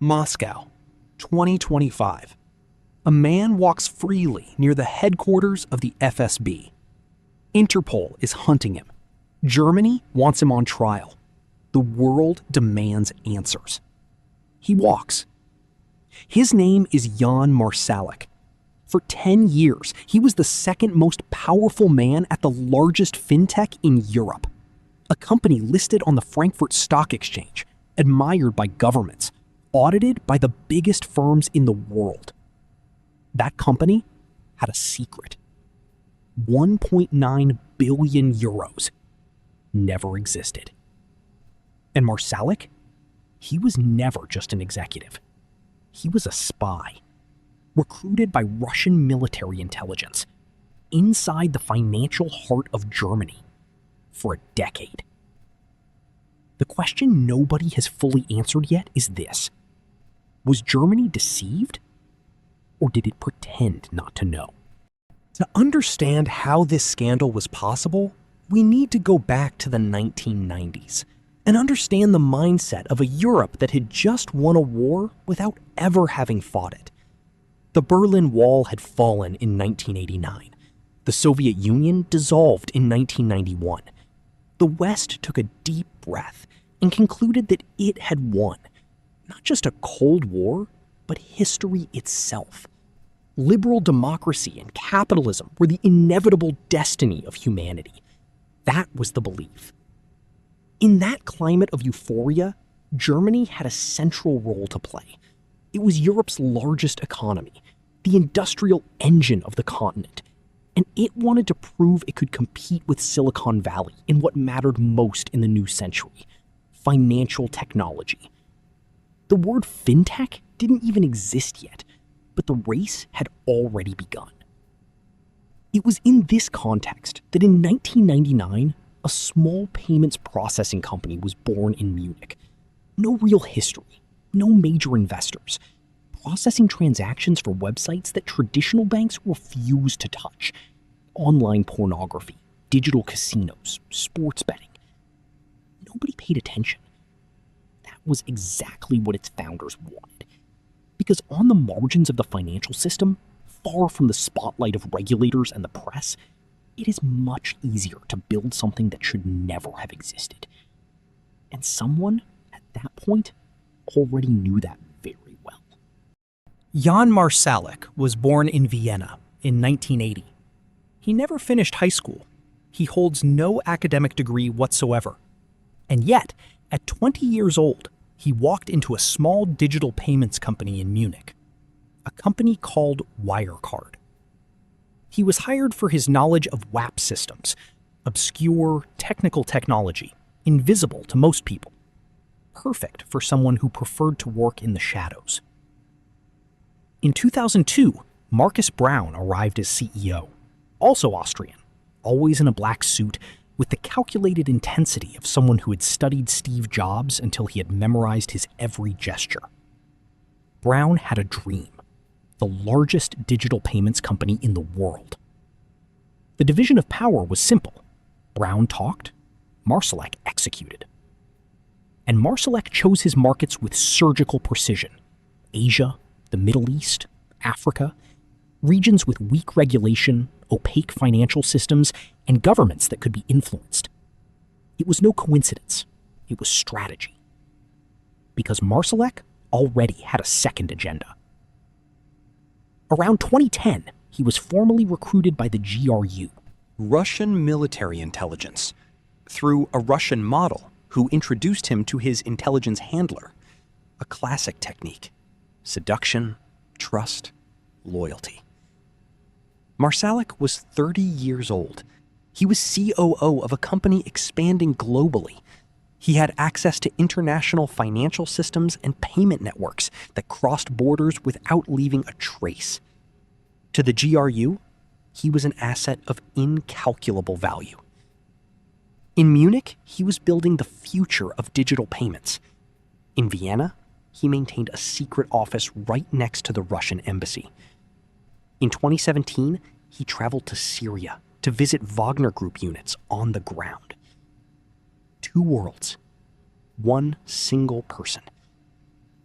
Moscow, 2025. A man walks freely near the headquarters of the FSB. Interpol is hunting him. Germany wants him on trial. The world demands answers. He walks. His name is Jan Marsalek. For 10 years, he was the second most powerful man at the largest fintech in Europe, a company listed on the Frankfurt Stock Exchange, admired by governments, audited by the biggest firms in the world. That company had a secret. 1.9 billion euros never existed. And Marsalek, he was never just an executive. He was a spy, recruited by Russian military intelligence, inside the financial heart of Germany for a decade. The question nobody has fully answered yet is this: was Germany deceived, or did it pretend not to know? To understand how this scandal was possible, we need to go back to the 1990s and understand the mindset of a Europe that had just won a war without ever having fought it. The Berlin Wall had fallen in 1989. The Soviet Union dissolved in 1991. The West took a deep breath and concluded that it had won, not just a Cold War, but history itself. Liberal democracy and capitalism were the inevitable destiny of humanity. That was the belief. In that climate of euphoria, Germany had a central role to play. It was Europe's largest economy, the industrial engine of the continent, and it wanted to prove it could compete with Silicon Valley in what mattered most in the new century: financial technology. The word fintech didn't even exist yet, but the race had already begun. It was in this context that in 1999, a small payments processing company was born in Munich. No real history, no major investors, processing transactions for websites that traditional banks refuse to touch: online pornography, digital casinos, sports betting. Nobody paid attention. That was exactly what its founders wanted. Because on the margins of the financial system, far from the spotlight of regulators and the press, it is much easier to build something that should never have existed. And someone, at that point, already knew that very well. Jan Marsalek was born in Vienna in 1980. He never finished high school. He holds no academic degree whatsoever. And yet, at 20 years old, he walked into a small digital payments company in Munich, a company called Wirecard. He was hired for his knowledge of WAP systems, obscure technical technology, invisible to most people, perfect for someone who preferred to work in the shadows. In 2002, Markus Braun arrived as CEO, also Austrian, always in a black suit, with the calculated intensity of someone who had studied Steve Jobs until he had memorized his every gesture. Braun had a dream: the largest digital payments company in the world. The division of power was simple. Braun talked, Marselek executed. And Marselek chose his markets with surgical precision: Asia, the Middle East, Africa, regions with weak regulation, opaque financial systems, and governments that could be influenced. It was no coincidence. It was strategy. Because Marselek already had a second agenda. Around 2010, he was formally recruited by the GRU, Russian military intelligence, through a Russian model who introduced him to his intelligence handler, a classic technique: seduction, trust, loyalty. Marsalek was 30 years old. He was COO of a company expanding globally. He had access to international financial systems and payment networks that crossed borders without leaving a trace. To the GRU, he was an asset of incalculable value. In Munich, he was building the future of digital payments. In Vienna, he maintained a secret office right next to the Russian embassy. In 2017, he traveled to Syria to visit Wagner Group units on the ground. Two worlds, one single person.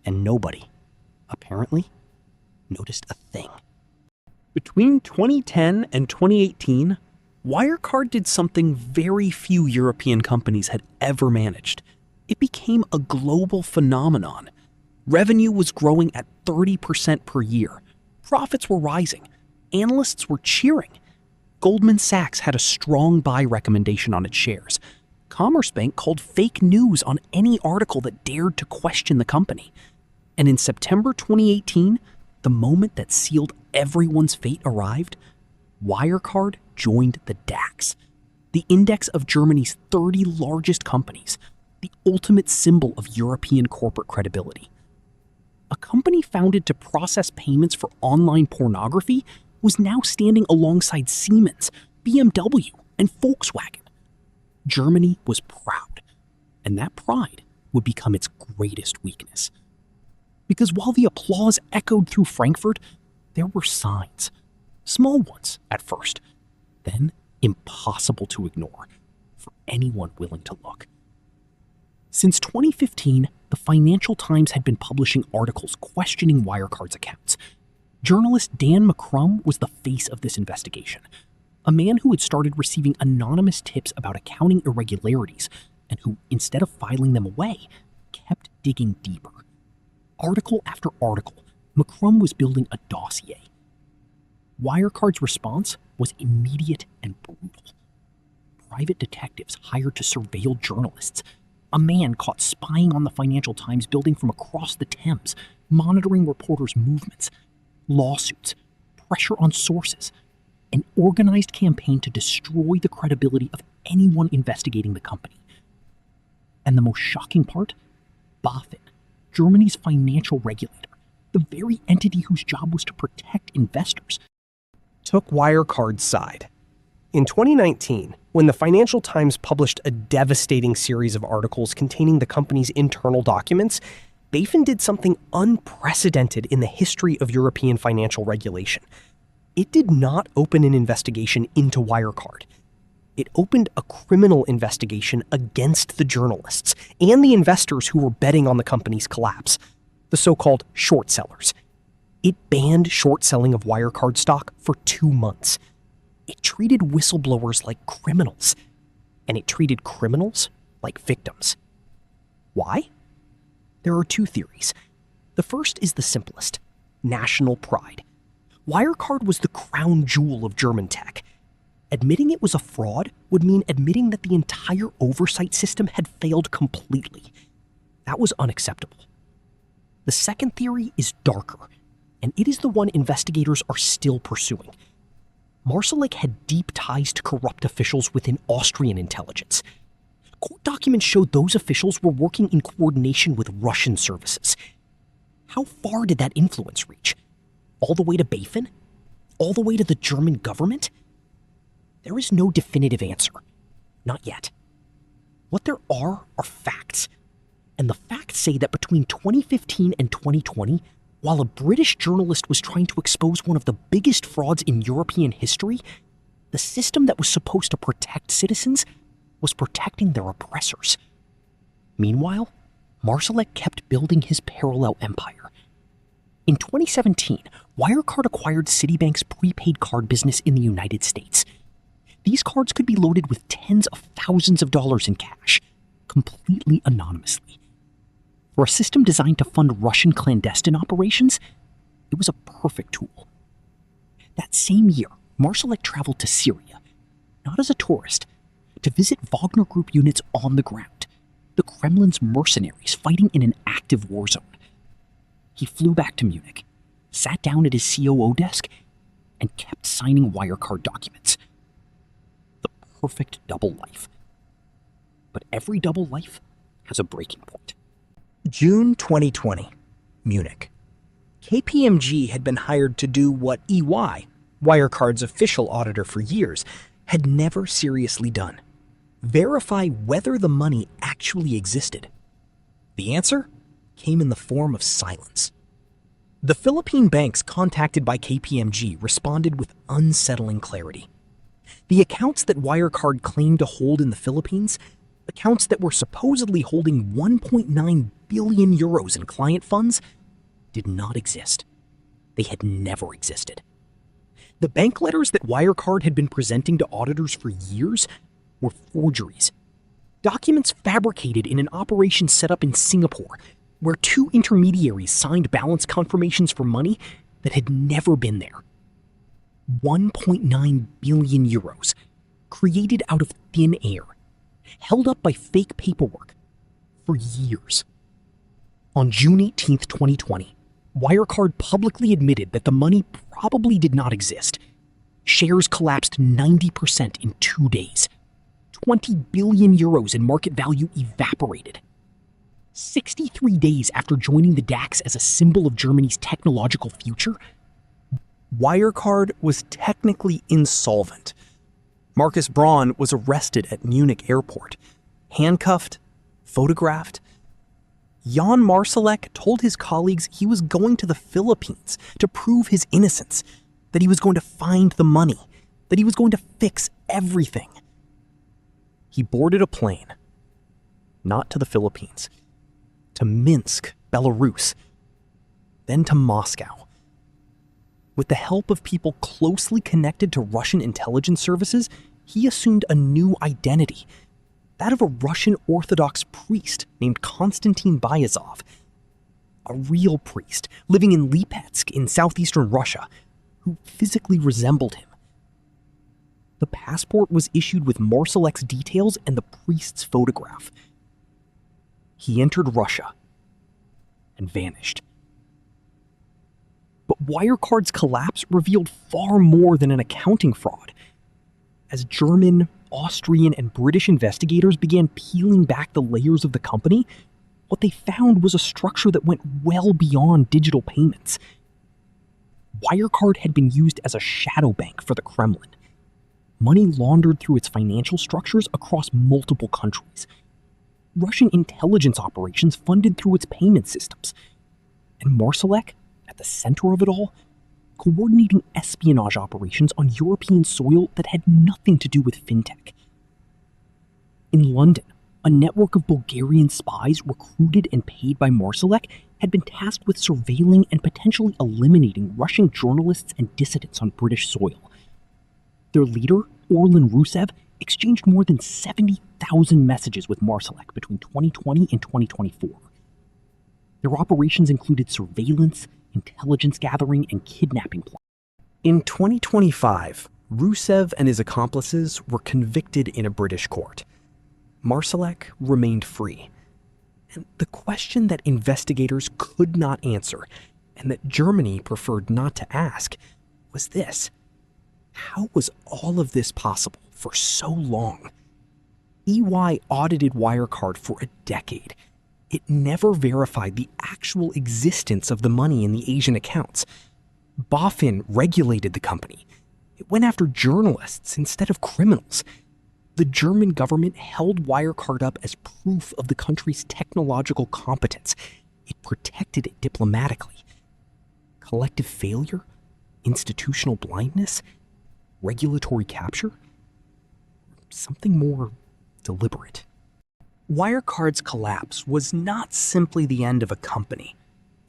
And nobody, apparently, noticed a thing. Between 2010 and 2018, Wirecard did something very few European companies had ever managed. It became a global phenomenon. Revenue was growing at 30% per year. Profits were rising. Analysts were cheering. Goldman Sachs had a strong buy recommendation on its shares. Commerzbank called fake news on any article that dared to question the company. And in September 2018, the moment that sealed everyone's fate arrived, Wirecard joined the DAX, the index of Germany's 30 largest companies, the ultimate symbol of European corporate credibility. A company founded to process payments for online pornography was now standing alongside Siemens, BMW, and Volkswagen. Germany was proud, and that pride would become its greatest weakness. Because while the applause echoed through Frankfurt, there were signs. Small ones at first, then impossible to ignore for anyone willing to look. Since 2015, the Financial Times had been publishing articles questioning Wirecard's accounts. Journalist Dan McCrum was the face of this investigation, a man who had started receiving anonymous tips about accounting irregularities and who, instead of filing them away, kept digging deeper. Article after article, McCrum was building a dossier. Wirecard's response was immediate and brutal. Private detectives hired to surveil journalists. A man caught spying on the Financial Times building from across the Thames, monitoring reporters' movements. Lawsuits, pressure on sources, an organized campaign to destroy the credibility of anyone investigating the company. And the most shocking part? BaFin, Germany's financial regulator, the very entity whose job was to protect investors, took Wirecard's side. In 2019, when the Financial Times published a devastating series of articles containing the company's internal documents, BaFin did something unprecedented in the history of European financial regulation. It did not open an investigation into Wirecard. It opened a criminal investigation against the journalists and the investors who were betting on the company's collapse, the so-called short sellers. It banned short selling of Wirecard stock for 2 months. It treated whistleblowers like criminals, and it treated criminals like victims. Why? There are 2 theories. The first is the simplest: national pride. Wirecard was the crown jewel of German tech. Admitting it was a fraud would mean admitting that the entire oversight system had failed completely. That was unacceptable. The second theory is darker, and it is the one investigators are still pursuing. Marselek had deep ties to corrupt officials within Austrian intelligence. Court documents showed those officials were working in coordination with Russian services. How far did that influence reach? All the way to BaFin? All the way to the German government? There is no definitive answer. Not yet. What there are facts. And the facts say that between 2015 and 2020, while a British journalist was trying to expose one of the biggest frauds in European history, the system that was supposed to protect citizens was protecting their oppressors. Meanwhile, Marsalek kept building his parallel empire. In 2017, Wirecard acquired Citibank's prepaid card business in the United States. These cards could be loaded with tens of thousands of dollars in cash, completely anonymously. For a system designed to fund Russian clandestine operations, it was a perfect tool. That same year, Marselek traveled to Syria, not as a tourist, to visit Wagner Group units on the ground, the Kremlin's mercenaries fighting in an active war zone. He flew back to Munich, sat down at his COO desk, and kept signing Wirecard documents. The perfect double life. But every double life has a breaking point. June 2020, Munich. KPMG had been hired to do what EY, Wirecard's official auditor for years, had never seriously done: verify whether the money actually existed. The answer came in the form of silence. The Philippine banks contacted by KPMG responded with unsettling clarity. The accounts that Wirecard claimed to hold in the Philippines Accounts that were supposedly holding 1.9 billion euros in client funds did not exist. They had never existed. The bank letters that Wirecard had been presenting to auditors for years were forgeries. Documents fabricated in an operation set up in Singapore, where two intermediaries signed balance confirmations for money that had never been there. 1.9 billion euros, created out of thin air, held up by fake paperwork for years. On June 18, 2020, Wirecard publicly admitted that the money probably did not exist. Shares collapsed 90% in 2 days. 20 billion euros in market value evaporated. 63 days after joining the DAX as a symbol of Germany's technological future, Wirecard was technically insolvent. Markus Braun was arrested at Munich airport, handcuffed, photographed. Jan Marselek told his colleagues he was going to the Philippines to prove his innocence, that he was going to find the money, that he was going to fix everything. He boarded a plane, not to the Philippines, to Minsk, Belarus, then to Moscow. With the help of people closely connected to Russian intelligence services, he assumed a new identity, that of a Russian Orthodox priest named Konstantin Byazov, a real priest living in Lipetsk in southeastern Russia, who physically resembled him. The passport was issued with Marselek's details and the priest's photograph. He entered Russia and vanished. But Wirecard's collapse revealed far more than an accounting fraud. As German, Austrian, and British investigators began peeling back the layers of the company, what they found was a structure that went well beyond digital payments. Wirecard had been used as a shadow bank for the Kremlin. Money laundered through its financial structures across multiple countries. Russian intelligence operations funded through its payment systems. And Marsalek, at the center of it all, coordinating espionage operations on European soil that had nothing to do with fintech. In London, a network of Bulgarian spies recruited and paid by Marselek had been tasked with surveilling and potentially eliminating Russian journalists and dissidents on British soil. Their leader, Orlan Rusev, exchanged more than 70,000 messages with Marselek between 2020 and 2024. Their operations included surveillance, intelligence gathering, and kidnapping plans. In 2025, Rusev and his accomplices were convicted in a British court. Marselek remained free. And the question that investigators could not answer, and that Germany preferred not to ask, was this: how was all of this possible for so long? EY audited Wirecard for a decade. It never verified the actual existence of the money in the Asian accounts. BaFin regulated the company. It went after journalists instead of criminals. The German government held Wirecard up as proof of the country's technological competence. It protected it diplomatically. Collective failure? Institutional blindness? Regulatory capture? Something more deliberate. Wirecard's collapse was not simply the end of a company.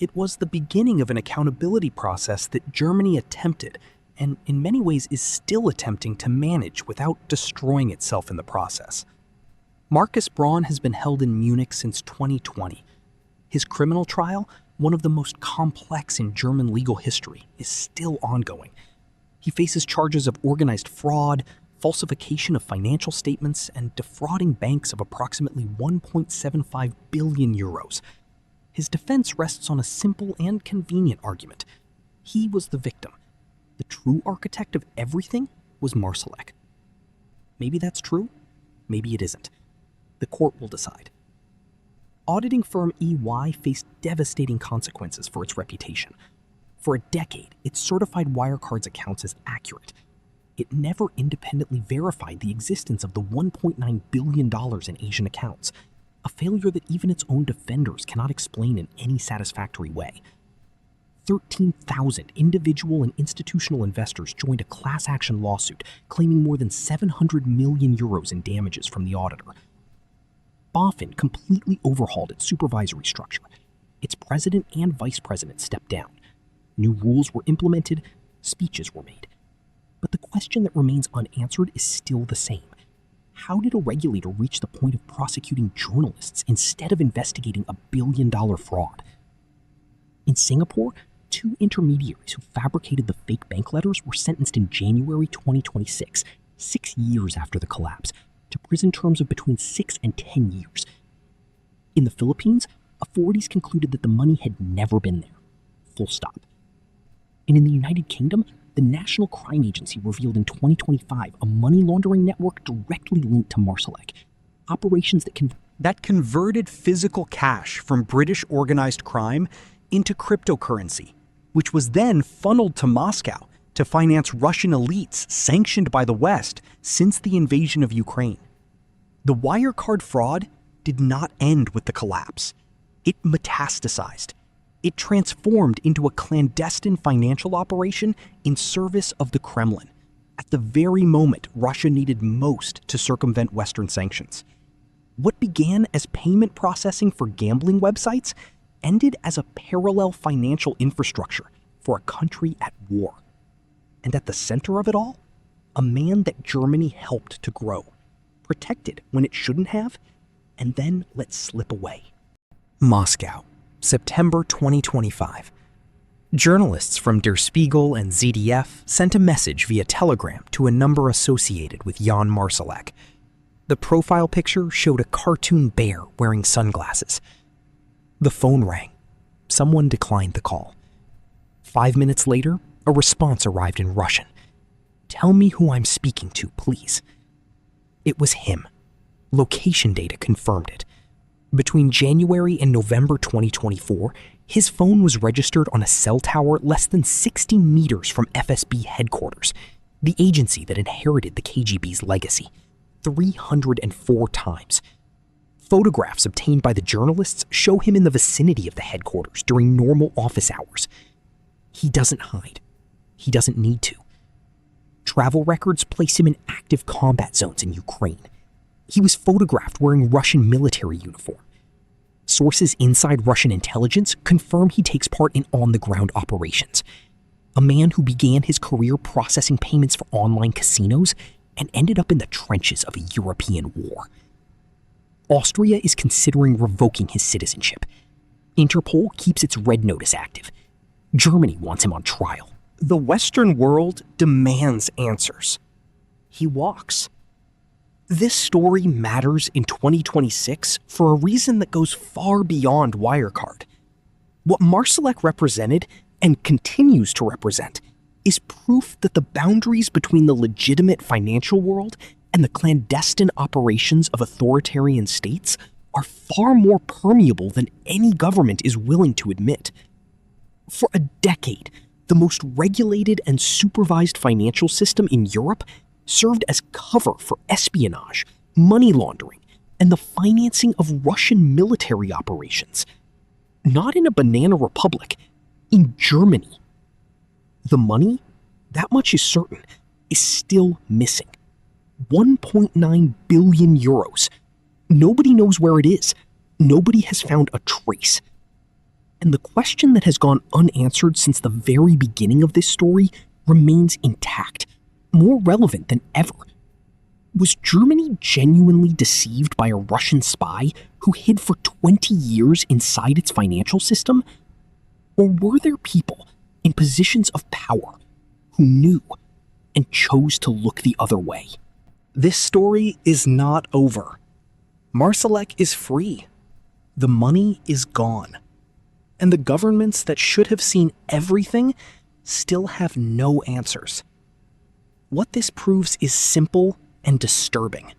It was the beginning of an accountability process that Germany attempted, and in many ways is still attempting to manage without destroying itself in the process. Markus Braun has been held in Munich since 2020. His criminal trial, one of the most complex in German legal history, is still ongoing. He faces charges of organized fraud, falsification of financial statements, and defrauding banks of approximately 1.75 billion euros. His defense rests on a simple and convenient argument. He was the victim. The true architect of everything was Marselek. Maybe that's true, maybe it isn't. The court will decide. Auditing firm EY faced devastating consequences for its reputation. For a decade, it certified Wirecard's accounts as accurate. It never independently verified the existence of the $1.9 billion in Asian accounts, a failure that even its own defenders cannot explain in any satisfactory way. 13,000 individual and institutional investors joined a class action lawsuit claiming more than 700 million euros in damages from the auditor. BaFin completely overhauled its supervisory structure. Its president and vice president stepped down. New rules were implemented, speeches were made. But the question that remains unanswered is still the same. How did a regulator reach the point of prosecuting journalists instead of investigating a billion-dollar fraud? In Singapore, 2 intermediaries who fabricated the fake bank letters were sentenced in January 2026, 6 years after the collapse, to prison terms of between 6 and 10 years. In the Philippines, authorities concluded that the money had never been there. Full stop. And in the United Kingdom, the National Crime Agency revealed in 2025 a money laundering network directly linked to Marselek. Operations that converted physical cash from British organized crime into cryptocurrency, which was then funneled to Moscow to finance Russian elites sanctioned by the West since the invasion of Ukraine. The Wirecard fraud did not end with the collapse. It metastasized. It transformed into a clandestine financial operation in service of the Kremlin, at the very moment Russia needed most to circumvent Western sanctions. What began as payment processing for gambling websites ended as a parallel financial infrastructure for a country at war. And at the center of it all, a man that Germany helped to grow, protected when it shouldn't have, and then let slip away. Moscow, September 2025. Journalists from Der Spiegel and ZDF sent a message via telegram to a number associated with Jan Marsalek. The profile picture showed a cartoon bear wearing sunglasses. The phone rang. Someone declined the call. 5 minutes later, a response arrived in Russian. "Tell me who I'm speaking to, please." It was him. Location data confirmed it. Between January and November 2024, his phone was registered on a cell tower less than 60 meters from FSB headquarters, the agency that inherited the KGB's legacy, 304 times. Photographs obtained by the journalists show him in the vicinity of the headquarters during normal office hours. He doesn't hide. He doesn't need to. Travel records place him in active combat zones in Ukraine. He was photographed wearing Russian military uniform. Sources inside Russian intelligence confirm he takes part in on-the-ground operations. A man who began his career processing payments for online casinos and ended up in the trenches of a European war. Austria is considering revoking his citizenship. Interpol keeps its red notice active. Germany wants him on trial. The Western world demands answers. He walks. This story matters in 2026 for a reason that goes far beyond Wirecard. What Marselek represented, and continues to represent, is proof that the boundaries between the legitimate financial world and the clandestine operations of authoritarian states are far more permeable than any government is willing to admit. For a decade, the most regulated and supervised financial system in Europe served as cover for espionage, money laundering, and the financing of Russian military operations. Not in a banana republic, in Germany. The money, that much is certain, is still missing. 1.9 billion euros. Nobody knows where it is. Nobody has found a trace. And the question that has gone unanswered since the very beginning of this story remains intact, more relevant than ever. Was Germany genuinely deceived by a Russian spy who hid for 20 years inside its financial system? Or were there people in positions of power who knew and chose to look the other way? This story is not over. Marsalek is free. The money is gone. And the governments that should have seen everything still have no answers. What this proves is simple and disturbing.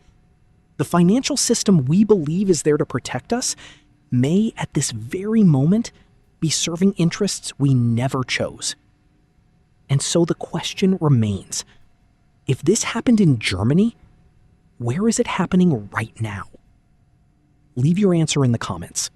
The financial system we believe is there to protect us may, at this very moment, be serving interests we never chose. And so the question remains, if this happened in Germany, where is it happening right now? Leave your answer in the comments.